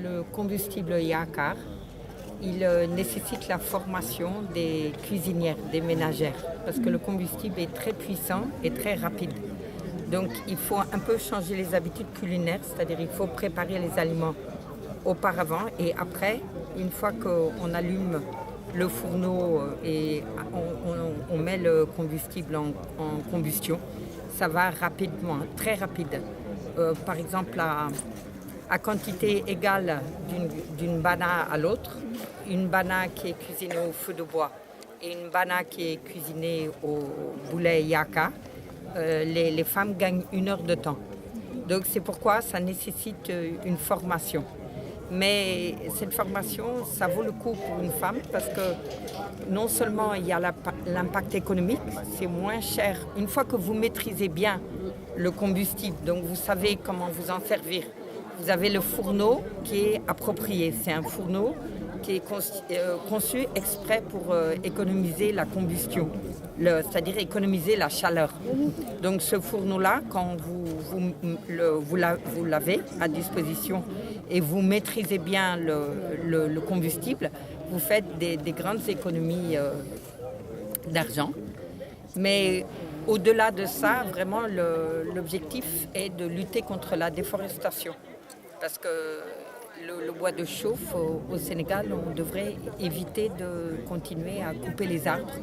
le combustible Yakar, il nécessite la formation des cuisinières, des ménagères, parce que le combustible est très puissant et très rapide. Donc il faut un peu changer les habitudes culinaires, c'est-à-dire il faut préparer les aliments auparavant et après, une fois qu'on allume le fourneau et on met le combustible en combustion, ça va rapidement, très rapide. Par exemple, à quantité égale d'une bana à l'autre, une bana qui est cuisinée au feu de bois et une bana qui est cuisinée au boulet yaka, les femmes gagnent 1 heure de temps. Donc c'est pourquoi ça nécessite une formation. Mais cette formation, ça vaut le coup pour une femme parce que non seulement il y a l'impact économique, c'est moins cher. Une fois que vous maîtrisez bien le combustible, donc vous savez comment vous en servir, vous avez le fourneau qui est approprié. C'est un fourneau qui est conçu exprès pour économiser la combustion, c'est-à-dire économiser la chaleur. Donc ce fourneau-là, quand vous l'avez à disposition et vous maîtrisez bien le combustible, vous faites des grandes économies d'argent. Mais au-delà de ça, vraiment, l'objectif est de lutter contre la déforestation. Parce que le bois de chauffe au Sénégal, on devrait éviter de continuer à couper les arbres,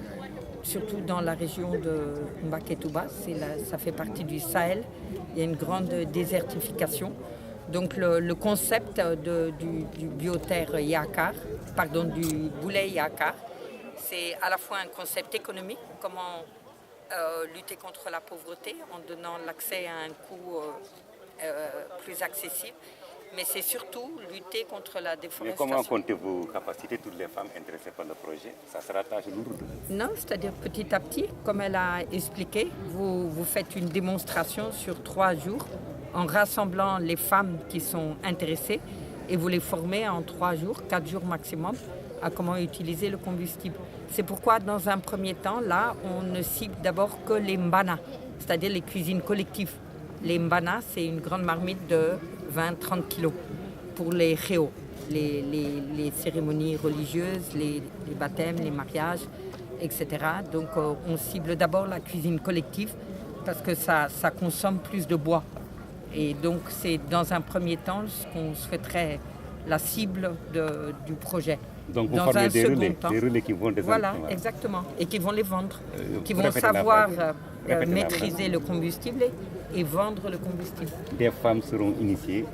surtout dans la région de Mbaké-Touba, ça fait partie du Sahel. Il y a une grande désertification. Donc le concept du bioterre Yakar, du boulet Yakar, c'est à la fois un concept économique, comment lutter contre la pauvreté en donnant l'accès à un coût plus accessible, mais c'est surtout lutter contre la déforestation. Mais comment comptez-vous capaciter toutes les femmes intéressées par le projet? Ça sera tâche lourde. Non, c'est-à-dire petit à petit, comme elle a expliqué, vous faites une démonstration sur 3 jours en rassemblant les femmes qui sont intéressées et vous les formez en 3 jours, 4 jours maximum, à comment utiliser le combustible. C'est pourquoi, dans un premier temps, là, on ne cible d'abord que les mbana, c'est-à-dire les cuisines collectives. Les mbana, c'est une grande marmite de 20-30 kilos pour les réos, les cérémonies religieuses, les baptêmes, les mariages, etc. Donc, on cible d'abord la cuisine collective parce que ça consomme plus de bois. Et donc, c'est dans un premier temps ce qu'on souhaiterait la cible du projet. Donc, vous formez des relais qui vont descendre. Voilà, exactement. Et qui vont les vendre, qui vont savoir maîtriser le combustible et vendre le combustible. Des femmes seront initiées